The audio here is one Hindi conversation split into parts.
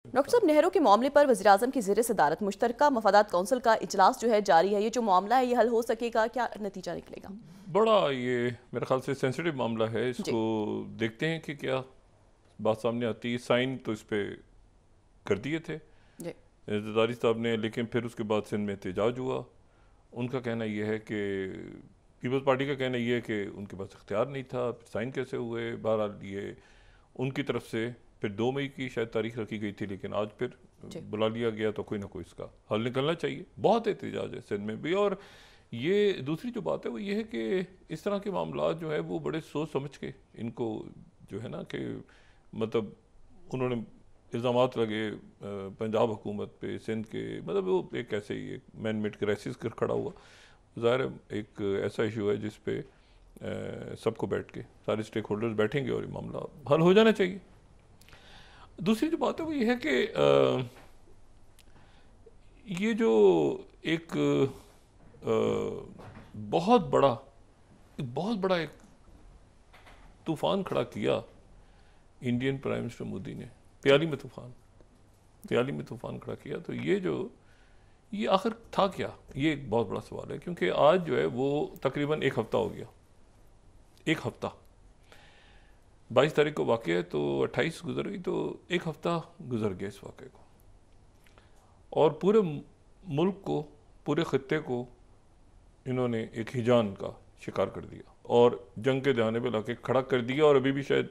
डॉक्टर साहब, नेहरू के मामले पर वज़ीर-ए-आज़म की ज़ेर सदारत मुश्तरका मफादात कौंसिल का इजलास जो है जारी है। ये जो मामला है ये हल हो सकेगा, क्या नतीजा निकलेगा? बड़ा ये मेरे ख्याल से सेंसिटिव मामला है। जी इसको देखते हैं कि क्या बात सामने आती है। साइन तो इस पे कर दिए थे जी जरदारी साहब ने, लेकिन फिर उसके बाद सिंध में एहतजाज हुआ। उनका कहना यह है कि पीपल्स पार्टी का कहना यह है कि उनके पास इख्तियार नहीं था, साइन कैसे हुए। बहरहाल ये उनकी तरफ से फिर 2 मई की शायद तारीख रखी गई थी, लेकिन आज फिर जी बुला लिया गया। तो कोई ना कोई इसका हल निकलना चाहिए। बहुत एहतजाज है सिंध में भी। और ये दूसरी जो बात है वो ये है कि इस तरह के मामला जो है वो बड़े सोच समझ के इनको जो है ना कि मतलब उन्होंने इल्ज़ामात लगे पंजाब हुकूमत पे, सिंध के, मतलब वो एक ऐसे ही एक मैन मेड क्राइसिस कर खड़ा हुआ। ज़ाहिर है एक ऐसा इशू है जिस पे सबको बैठ के सारे स्टेक होल्डर्स बैठेंगे और ये मामला हल हो जाना चाहिए। दूसरी जो बात है वो ये है कि ये जो एक बहुत बड़ा एक तूफान खड़ा किया इंडियन प्राइम मिनिस्टर मोदी ने, प्याली में तूफान खड़ा किया। तो ये आखिर था क्या, ये एक बहुत बड़ा सवाल है। क्योंकि आज जो है वो तकरीबन एक हफ्ता हो गया। एक हफ्ता 22 तारीख को वाक़या है, तो 28 गुजर गई, तो एक हफ्ता गुजर गया इस वाक़े को। और पूरे मुल्क को, पूरे ख़त्ते को इन्होंने एक हिजान का शिकार कर दिया और जंग के दहाने पे लाके खड़ा कर दिया। और अभी भी शायद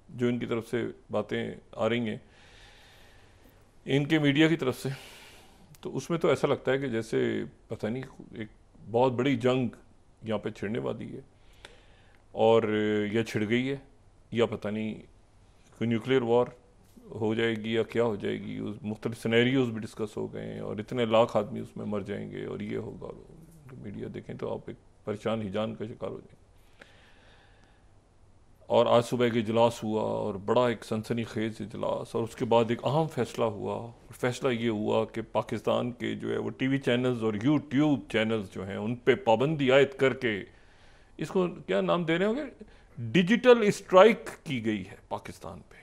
जो इनकी तरफ से बातें आ रही हैं इनके मीडिया की तरफ से, तो उसमें तो ऐसा लगता है कि जैसे पता नहीं एक बहुत बड़ी जंग यहाँ पे छिड़ने वाली है और यह छिड़ गई है, या पता नहीं कोई न्यूक्लियर वॉर हो जाएगी या क्या हो जाएगी। उस मुख्तलिफ सिनेरियोज भी डिस्कस हो गए हैं और इतने लाख आदमी उसमें मर जाएंगे और ये होगा। और मीडिया देखें तो आप एक परेशान हिजान का शिकार हो जाएंगे। और आज सुबह के इजलास हुआ और बड़ा एक सनसनीखेज इजलास, और उसके बाद एक अहम फैसला हुआ। और फैसला ये हुआ कि पाकिस्तान के जो है वो टीवी चैनल्स और यूट्यूब चैनल्स जो हैं उन पे पाबंदी आयद करके, इसको क्या नाम दे रहे होंगे, डिजिटल स्ट्राइक की गई है पाकिस्तान पे।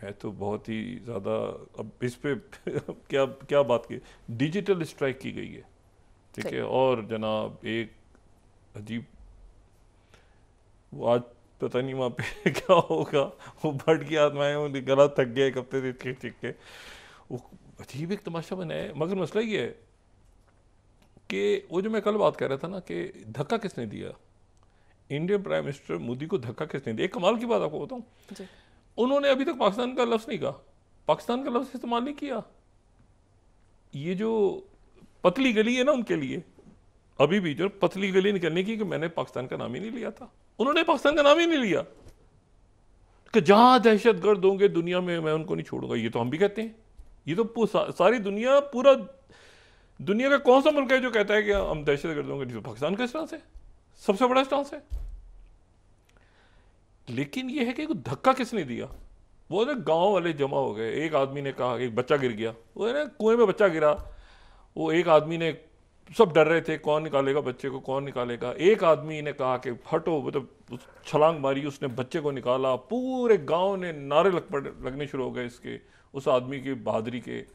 मैं तो बहुत ही ज़्यादा अब इस पे क्या क्या बात की, डिजिटल स्ट्राइक की गई है, ठीक है। और जनाब एक अजीब, वो आज पता नहीं वहाँ पे क्या होगा, वो भट की आत्माएं, उनकी गला थक गया एक हफ्ते से ठीक के, वो अजीब एक तमाशा बनाया है। मगर मसला ये है कि वो जो मैं कल बात कर रहा था ना कि धक्का किसने दिया, इंडियन प्राइम मिनिस्टर मोदी को धक्का किसने दिया। एक कमाल की बात आपको बताऊँ, उन्होंने अभी तक पाकिस्तान का लफ्ज़ नहीं कहा, पाकिस्तान का लफ्ज़ इस्तेमाल नहीं किया। ये जो पतली गली है ना उनके लिए, अभी भी जो पतली गली निकलने की, कि मैंने पाकिस्तान का नाम ही नहीं लिया था। उन्होंने पाकिस्तान का नाम ही नहीं लिया कि जहां दहशत गर्द होंगे दुनिया में मैं उनको नहीं छोड़ूंगा। ये तो हम भी कहते हैं। ये तो सारी दुनिया, पूरा दुनिया का कौन सा मुल्क है जो कहता है कि हम दहशत गर्द होंगे? तो पाकिस्तान का स्टांस है, सबसे बड़ा स्टांस है। लेकिन ये है कि धक्का किसने दिया? वो ना गांव वाले जमा हो गए। एक आदमी ने कहा, एक बच्चा गिर गया, वो है ना कुएं में बच्चा गिरा, वो एक आदमी ने, सब डर रहे थे कौन निकालेगा बच्चे को, कौन निकालेगा। एक आदमी ने कहा कि हटो, मतलब छलांग मारी, उसने बच्चे को निकाला। पूरे गांव ने नारे लगने शुरू हो गए इसके, उस आदमी की बहादुरी के।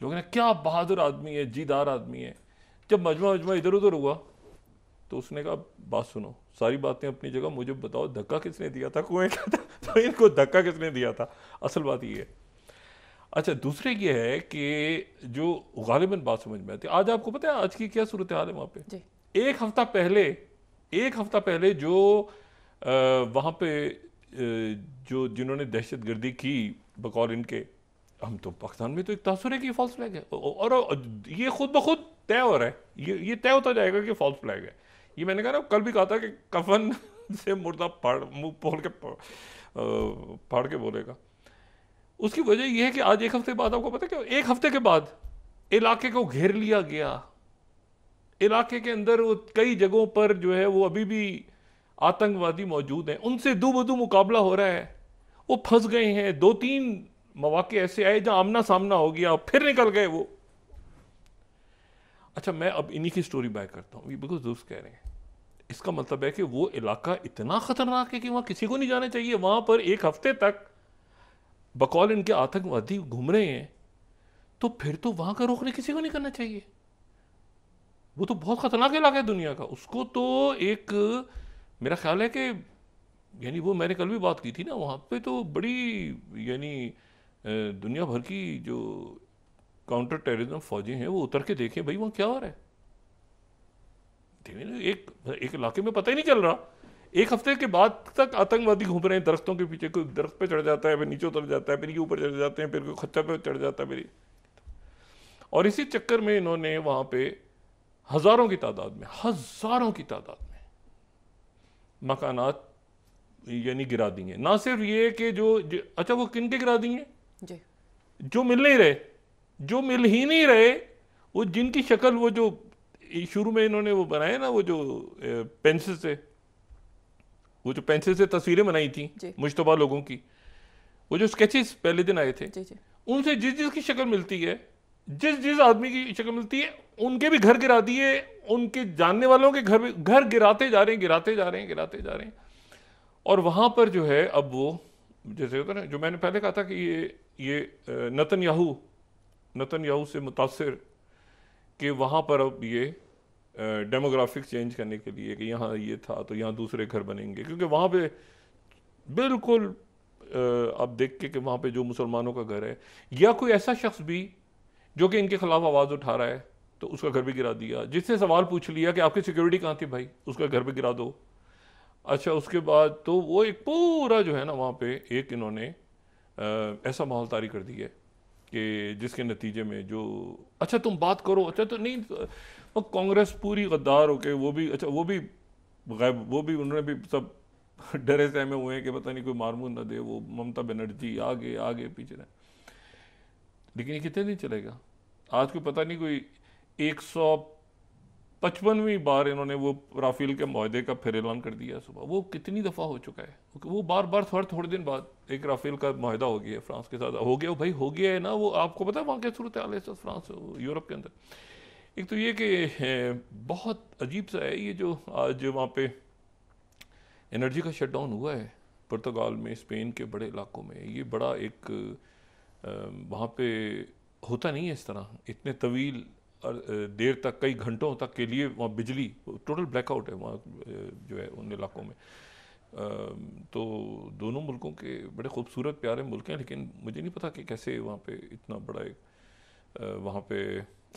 लोगों ने, क्या बहादुर आदमी है, जीदार आदमी है। जब मजमा इधर उधर हुआ तो उसने कहा, बात सुनो, सारी बातें अपनी जगह, मुझे बताओ धक्का किसने दिया था कुएं का? तो इनको धक्का किसने दिया था, असल बात ये है। अच्छा, दूसरे ये है कि जो गालिबन बात समझ में आती है, आज आपको पता है आज की क्या सूरत हाल है वहाँ पे? एक हफ्ता पहले जो वहाँ पे जो जिन्होंने दहशत गर्दी की बकौल इनके, हम तो पाकिस्तान में तो एक तासुर है कि फॉल्स फ्लैग है, और ये खुद ब खुद तय हो रहा है, ये तय होता जाएगा कि फॉल्स फ्लैग है। ये मैंने कहा ना, कल भी कहा था कि कफन से मुर्दा मुंह फाड़ के बोलेगा। उसकी वजह यह है कि आज एक हफ्ते बाद, आपको पता क्या, एक हफ्ते के बाद इलाके को घेर लिया गया। इलाके के अंदर वो कई जगहों पर जो है वो अभी भी आतंकवादी मौजूद हैं, उनसे दो बदू मुकाबला हो रहा है। वो फंस गए हैं। 2-3 मौके ऐसे आए जहां आमना सामना हो गया, फिर निकल गए वो। अच्छा, मैं अब इन्हीं की स्टोरी बैक करता हूँ। ये बिल्कुल दुरुस्त कह रहे हैं। इसका मतलब है कि वो इलाका इतना खतरनाक है कि वहां किसी को नहीं जाना चाहिए। वहां पर एक हफ्ते तक बकौल इनके आतंकवादी घूम रहे हैं, तो फिर तो वहां का रोकने किसी को नहीं करना चाहिए। वो तो बहुत खतरनाक इलाका है दुनिया का, उसको तो एक, मेरा ख्याल है कि यानी वो मैंने कल भी बात की थी ना, वहाँ पे तो बड़ी यानी दुनिया भर की जो काउंटर टेररिज्म फौजी हैं वो उतर के देखें भाई वहाँ क्या हो रहा है। एक एक इलाके में पता ही नहीं चल रहा, एक हफ्ते के बाद तक आतंकवादी घूम रहे हैं दरख्तों के पीछे, कोई दरख्त पे चढ़ जाता है, फिर नीचे उतर जाता है, फिर ये ऊपर चढ़ जाते हैं, फिर कोई खच्चर पे चढ़ जाता है मेरी। और इसी चक्कर में इन्होंने वहाँ पे हज़ारों की तादाद में मकानात यानी गिरा दिए। ना सिर्फ ये कि अच्छा वो किन के गिरा दिए, जो मिल नहीं रहे, जो मिल ही नहीं रहे, वो जिनकी शक्ल वो जो शुरू में इन्होंने वो बनाए ना, वो जो पेंसिल से तस्वीरें बनाई थी मुश्तबा लोगों की, वो जो स्केचेस पहले दिन आए थे, उनसे जिसकी शक्ल मिलती है, जिस आदमी की शक्ल मिलती है, उनके भी घर गिरा दिए, उनके जानने वालों के घर गिराते जा रहे हैं। और वहां पर जो है अब वो जैसे होता है ना, जो मैंने पहले कहा था कि ये नतन्याहू से मुतासिर कि वहां पर अब ये डेमोग्राफिक चेंज करने के लिए कि यहाँ ये था तो यहाँ दूसरे घर बनेंगे, क्योंकि वहाँ पे बिल्कुल आप देख के कि वहाँ पे जो मुसलमानों का घर है या कोई ऐसा शख्स भी जो कि इनके खिलाफ आवाज़ उठा रहा है तो उसका घर भी गिरा दिया। जिससे सवाल पूछ लिया कि आपकी सिक्योरिटी कहाँ थी भाई, उसका घर भी गिरा दो। अच्छा, उसके बाद तो वो एक पूरा जो है ना वहाँ पे एक इन्होंने ऐसा माहौल तारी कर दिया कि जिसके नतीजे में जो, अच्छा तुम बात करो, अच्छा तो नहीं, वो कांग्रेस पूरी गद्दार होके वो भी, अच्छा वो भी उन्होंने भी सब डरे सहमे हुए हैं कि पता नहीं कोई मारमून ना दे, वो ममता बनर्जी आगे पीछे रहे। लेकिन ये कितने दिन चलेगा? आज को पता नहीं कोई 155वीं बार इन्होंने वो राफेल के मुआहदे का फिर ऐलान कर दिया सुबह। वो कितनी दफ़ा हो चुका है, वो बार थोड़े दिन बाद एक राफेल का मुआहदा हो गया है फ्रांस के साथ, हो गया भाई, हो गया है ना। वो आपको पता है वहाँ क्या सूरत हाल है फ्रांस यूरोप के अंदर। एक तो ये कि बहुत अजीब सा है ये जो आज वहाँ पे एनर्जी का शटडाउन हुआ है पुर्तगाल में, स्पेन के बड़े इलाकों में। ये बड़ा एक वहाँ पे होता नहीं है इस तरह, इतने तवील देर तक, कई घंटों तक के लिए वहाँ बिजली टोटल ब्लैकआउट है वहाँ जो है उन इलाकों में। तो दोनों मुल्कों के बड़े खूबसूरत प्यारे मुल्क हैं, लेकिन मुझे नहीं पता कि कैसे वहाँ पे इतना बड़ा एक वहाँ पे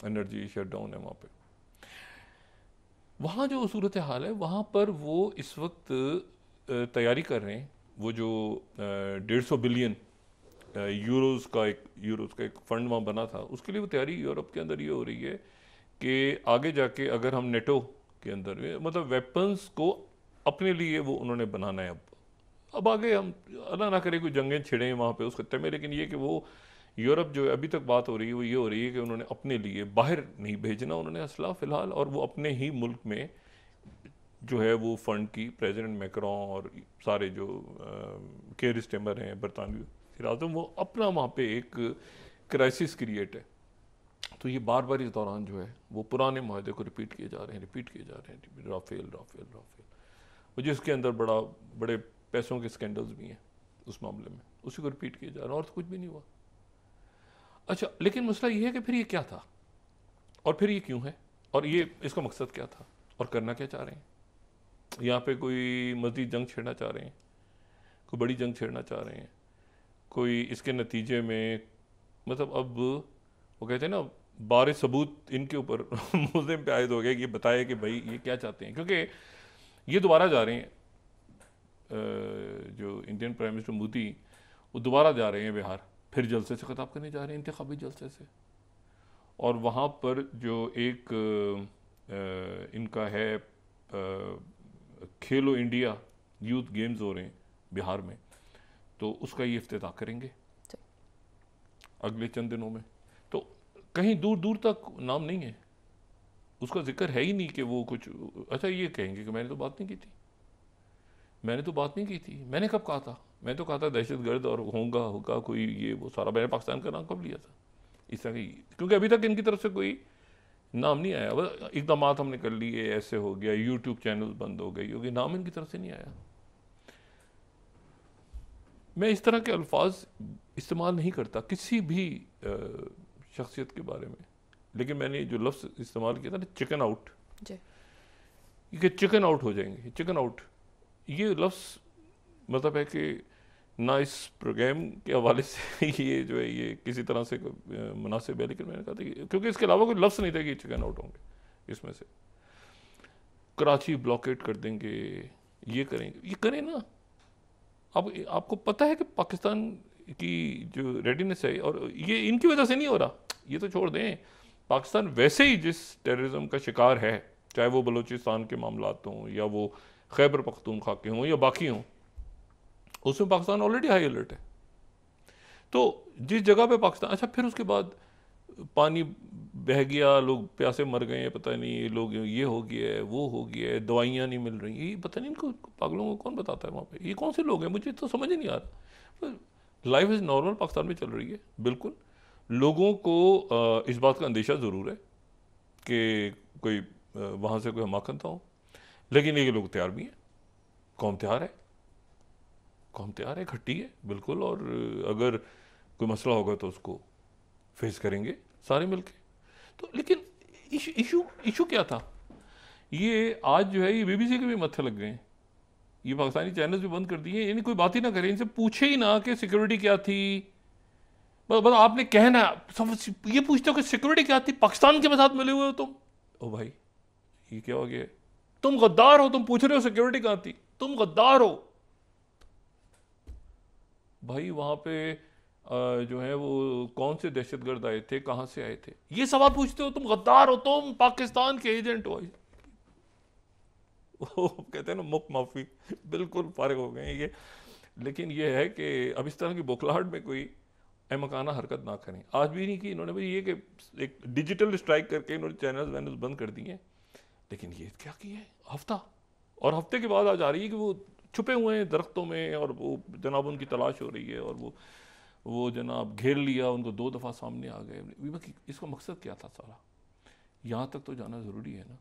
एनर्जी शटडाउन है वहाँ पे। वहाँ जो सूरत हाल है वहाँ पर वो इस वक्त तैयारी कर रहे हैं, वो जो 150 बिलियन यूरोज़ का एक फ़ंड वहाँ बना था, उसके लिए वो तैयारी यूरोप के अंदर ये हो रही है कि आगे जाके अगर हम नेटो के अंदर मतलब वेपन्स को अपने लिए वो उन्होंने बनाना है। अब आगे हम अल्लाह ना करे कोई जंगें छिड़ें वहाँ पे उस खत्ते में, लेकिन ये कि वो यूरोप जो अभी तक बात हो रही है वो ये हो रही है कि उन्होंने अपने लिए बाहर नहीं भेजना उन्होंने असला फ़िलहाल, और वो अपने ही मुल्क में जो है वो फ़ंड की प्रेसिडेंट मैक्रोन और सारे जो केयर स्टेमर हैं बरतानवी आज़म, वो अपना वहाँ पे एक क्राइसिस क्रिएट है। तो ये बार इस दौरान जो है वो पुराने माहदे को रिपीट किए जा रहे हैं, राफेल, वो जिसके अंदर बड़े पैसों के स्कैंडल्स भी हैं उस मामले में, उसी को रिपीट किए जा रहे हैं, और तो कुछ भी नहीं हुआ। अच्छा, लेकिन मसला ये है कि फिर ये क्या था और फिर ये क्यों है और ये इसका मकसद क्या था और करना क्या चाह रहे हैं? यहाँ पे कोई मज़ीद जंग छेड़ना चाह रहे हैं, कोई बड़ी जंग छेड़ना चाह रहे हैं, कोई इसके नतीजे में मतलब अब वो कहते हैं ना बारे सबूत इनके ऊपर मुल्ज़िम पे आयद हो गया कि बताए कि भाई ये क्या चाहते हैं, क्योंकि ये दोबारा जा रहे हैं जो इंडियन प्राइम मिनिस्टर मोदी, वो दोबारा जा रहे हैं बिहार, फिर जलसे से खिताब करने जा रहे हैं, इंतखाबी जलसे से। और वहाँ पर जो एक इनका है खेलो इंडिया यूथ गेम्स हो रहे हैं बिहार में, तो उसका ये इफ्तिताह करेंगे अगले चंद दिनों में। तो कहीं दूर तक नाम नहीं है, उसका जिक्र है ही नहीं कि वो कुछ, अच्छा ये कहेंगे कि मैंने तो बात नहीं की थी, मैंने कब कहा था? मैं तो कहा था दहशतगर्द और होगा कोई ये वो सारा, मैंने पाकिस्तान का नाम कब लिया था इस तरह की? क्योंकि अभी तक इनकी तरफ से कोई नाम नहीं आया। अब इकदाम हमने कर लिए, ऐसे हो गया, यूट्यूब चैनल बंद हो गई होगी, नाम इनकी तरफ से नहीं आया। मैं इस तरह के अल्फाज इस्तेमाल नहीं करता किसी भी शख्सियत के बारे में, लेकिन मैंने जो लफ्ज़ इस्तेमाल किया था ना, चिकन आउट, कि चिकन आउट हो जाएंगे, चिकन आउट, ये लफ्ज़ मतलब है कि ना इस प्रोग्राम के हवाले से ये जो है ये किसी तरह से मुनासिब है, लेकिन मैंने कहा था क्योंकि इसके अलावा कोई लफ्ज़ नहीं था कि चिकन आउट होंगे इसमें से। कराची ब्लॉकेट कर देंगे, ये करेंगे, ये करें ना। अब आपको पता है कि पाकिस्तान की जो रेडीनेस है, और ये इनकी वजह से नहीं हो रहा, ये तो छोड़ दें, पाकिस्तान वैसे ही जिस टेररिज्म का शिकार है, चाहे वो बलूचिस्तान के मामलात हों या वो खैबर पख्तूनख्वा के हों या बाकी हों, उसमें पाकिस्तान ऑलरेडी हाई अलर्ट है। तो जिस जगह पे पाकिस्तान, अच्छा फिर उसके बाद पानी बह गया, लोग प्यासे मर गए, पता नहीं लोग ये हो गया है, वो हो गया है, दवाइयाँ नहीं मिल रही, ये पता नहीं इनको पागलों को कौन बताता है वहाँ पे, ये कौन से लोग हैं, मुझे तो समझ ही नहीं आ रहा। लाइफ इज़ नॉर्मल पाकिस्तान में चल रही है बिल्कुल। लोगों को इस बात का अंदेशा ज़रूर है कि कोई वहाँ से कोई हमाकत ना हो, लेकिन ये लोग तैयार भी हैं, कौम तैयार है, कौम तैयार है, खट्टी है बिल्कुल, और अगर कोई मसला होगा तो उसको फेस करेंगे सारे मिलके। तो लेकिन इशू क्या था, ये आज जो है ये बीबीसी के भी मत्थे लग गए हैं, ये पाकिस्तानी चैनल्स भी बंद कर दिए, यानी कोई बात ही ना करें, इनसे पूछे ही ना कि सिक्योरिटी क्या थी। बस आपने कहना, सब ये पूछते हो कि सिक्योरिटी क्या थी, पाकिस्तान के साथ मिले हुए हो तुम। ओ भाई ये क्या हो गया, तुम गद्दार हो, तुम पूछ रहे हो सिक्योरिटी कहाँ थी, तुम गद्दार हो भाई। वहां पे जो है वो कौन से दहशतगर्द आए थे, कहां से आए थे, ये सवाल पूछते हो, तुम गद्दार हो, तुम पाकिस्तान के एजेंट हो। वो कहते हैं ना मुख माफी, बिल्कुल फारिग हो गए ये। लेकिन ये है कि अब इस तरह की बौखलाहट में कोई अहमकाना हरकत ना करें। आज भी नहीं की इन्होंने, भाई ये कि एक डिजिटल स्ट्राइक करके इन्होंने चैनल्स वैनल्स बंद कर दिए, लेकिन ये क्या किया है हफ्ता, और हफ्ते के बाद आज आ रही है कि वो छुपे हुए हैं दरख्तों में, और वो जनाब उनकी तलाश हो रही है, और वो जनाब घेर लिया उनको, 2 दफ़ा सामने आ गए। इसका मकसद क्या था सारा, यहाँ तक तो जाना ज़रूरी है ना।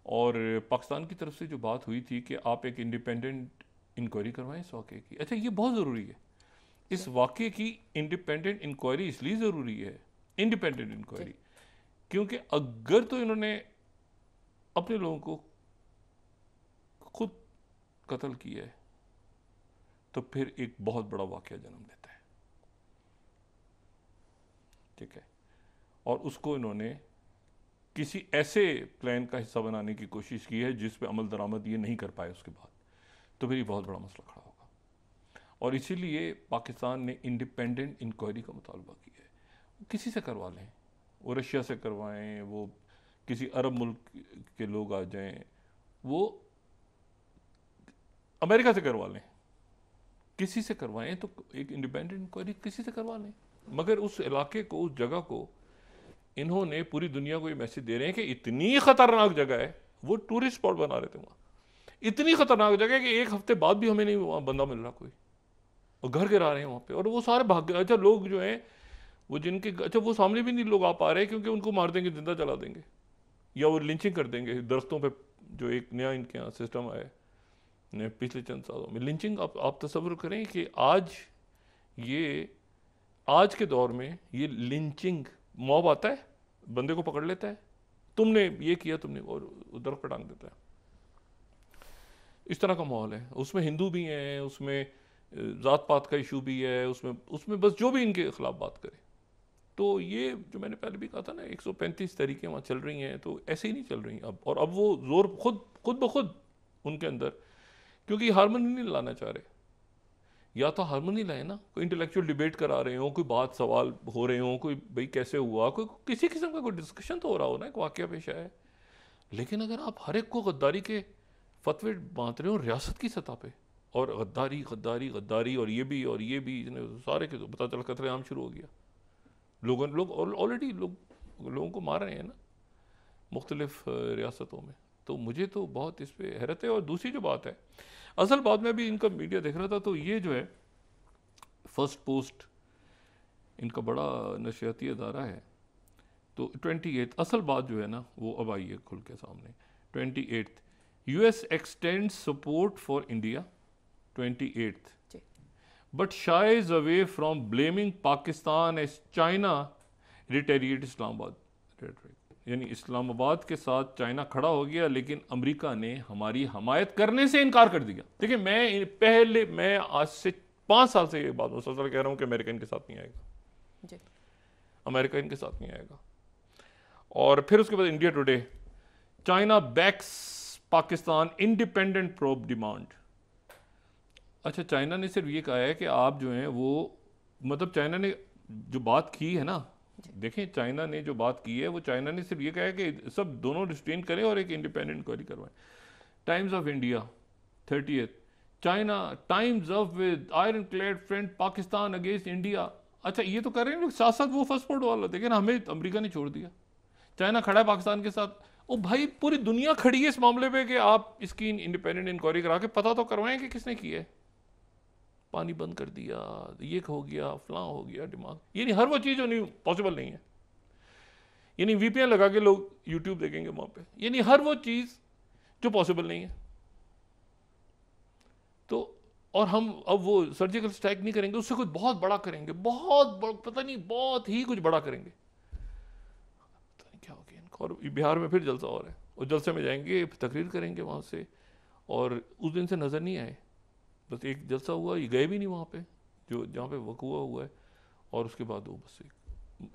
और पाकिस्तान की तरफ से जो बात हुई थी कि आप एक इंडिपेंडेंट इंक्वायरी करवाएं इस वाक़े की, अच्छा ये बहुत ज़रूरी है, इस वाक़े की इंडिपेंडेंट इंक्वायरी इसलिए ज़रूरी है, इंडिपेंडेंट इंक्वायरी, क्योंकि अगर तो इन्होंने अपने लोगों को खुद कत्ल किया है तो फिर एक बहुत बड़ा वाक़या जन्म लेता है, ठीक है, और उसको इन्होंने किसी ऐसे प्लान का हिस्सा बनाने की कोशिश की है जिस पे अमल दरामद ये नहीं कर पाए उसके बाद, तो फिर ये बहुत बड़ा मसला खड़ा होगा। और इसीलिए पाकिस्तान ने इंडिपेंडेंट इंक्वायरी का मुतालबा किया है। किसी से करवा लें, वो रशिया से करवाएं, वो किसी अरब मुल्क के लोग आ जाएं, वो अमेरिका से करवा लें, किसी से करवाएं, तो एक इंडिपेंडेंट इंक्वायरी किसी से करवा लें। मगर उस इलाके को, उस जगह को इन्होंने पूरी दुनिया को ये मैसेज दे रहे हैं कि इतनी खतरनाक जगह है, वो टूरिस्ट स्पॉट बना रहे थे वहाँ, इतनी खतरनाक जगह है कि 1 हफ्ते बाद भी हमें नहीं वहाँ बंदा मिल रहा कोई, और घर गिरा रहे हैं वहाँ पे, और वो सारे भाग गए। अच्छा लोग जो हैं वो जिनके, अच्छा वो सामने भी नहीं लोग आ पा रहे क्योंकि उनको मार देंगे, जिंदा जला देंगे, या वो लिंचिंग कर देंगे दरख्तों पे। जो एक नया इनके यहाँ सिस्टम आया है पिछले चंद सालों में, लिंचिंग। आप तसव्वुर करें कि आज के दौर में ये लिंचिंग, मॉब आता है, बंदे को पकड़ लेता है, तुमने ये किया, तुमने, और दरख्त पर टांग देता है। इस तरह का माहौल है, उसमें हिंदू भी हैं, उसमें ज़ात पात का इशू भी है, उसमें बस जो भी इनके खिलाफ बात करे। तो ये जो मैंने पहले भी कहा था ना, 135 तरीके वहाँ चल रही हैं, तो ऐसे ही नहीं चल रही अब। और अब वो जोर खुद ब खुद उनके अंदर, क्योंकि हारमोनी नहीं लाना चाह रहे, या तो हारमोनी लाए ना, कोई इंटेलेक्चुअल डिबेट करा रहे हो, कोई बात सवाल हो रहे हो, कोई भाई कैसे हुआ, कोई किसी किस्म का कोई डिस्कशन तो हो रहा हो ना, एक वाकया पेश आया है। लेकिन अगर आप हर एक को गद्दारी के फतवे बांट रहे हो रियासत की सतह पे, और गद्दारी गद्दारी गद्दारी, और ये भी सारे के, तो पता चला कत्लेआम शुरू हो गया, लोग ऑलरेडी लोगों को मार रहे हैं ना मुख्तलिफ रियासतों में। तो मुझे तो बहुत इस पर हैरत है। और दूसरी जो बात है, असल बात में भी इनका मीडिया देख रहा था, तो ये जो है फर्स्ट पोस्ट इनका बड़ा नशियाती अदारा है, तो 28 असल बात जो है ना वो अब आई है खुल के सामने। 28 US extend support for India, 28 but shies away from blaming Pakistan as China retaliate Islamabad rhetoric. यानी इस्लामाबाद के साथ चाइना खड़ा हो गया, लेकिन अमेरिका ने हमारी हमायत करने से इनकार कर दिया। देखिए, मैं आज से 5 साल से ये बात मुसलसल कह रहा हूँ कि अमेरिका इनके साथ नहीं आएगा जी। अमेरिका इनके साथ नहीं आएगा। और फिर उसके बाद India Today, China backs Pakistan independent probe demand. अच्छा, चाइना ने सिर्फ ये कहा है कि आप जो हैं वो, मतलब चाइना ने जो बात की है ना, देखें चाइना ने जो बात की है वो चाइना ने सिर्फ ये कहा है कि सब दोनों रिस्ट्रेन करें और एक इंडिपेंडेंट इंक्वायरी करवाएं। Times of India 30th, China Times of with ironclad front Pakistan against India. अच्छा, ये तो कर रहे हैं साथ साथ वो फर्स्ट पोर्ट वाला, देखें ना, हमें अमेरिका ने छोड़ दिया, चाइना खड़ा है पाकिस्तान के साथ। ओ भाई, पूरी दुनिया खड़ी है इस मामले पे कि आप इसकी इंडिपेंडेंट इंक्वायरी करा के पता तो करवाएं कि किसने की है। पानी बंद कर दिया, ये हो गया, फलां हो गया, दिमाग, ये नहीं, हर वो चीज़ जो नहीं पॉसिबल नहीं है। ये नहीं VPN लगा के लोग यूट्यूब देखेंगे वहाँ पे, ये नहीं, हर वो चीज़ जो पॉसिबल नहीं है। तो और हम अब वो सर्जिकल स्ट्राइक नहीं करेंगे, उससे कुछ बहुत बड़ा करेंगे, पता नहीं बहुत ही कुछ बड़ा करेंगे, पता नहीं क्या हो गया इनको। और बिहार में फिर जलसा और है, और जलसे में जाएंगे, तकरीर करेंगे वहाँ से, और उस दिन से नज़र नहीं आए। बस एक जलसा हुआ, ये गए भी नहीं वहाँ पे जो जहाँ पे वकूआ हुआ है, और उसके बाद वो बस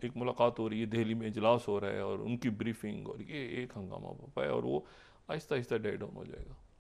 एक मुलाकात हो रही है, दिल्ली में इजलास हो रहा है और उनकी ब्रीफिंग, और ये एक हंगामा पाया, और वो आहिस्ता आहिस्ता डेड डाउन हो जाएगा।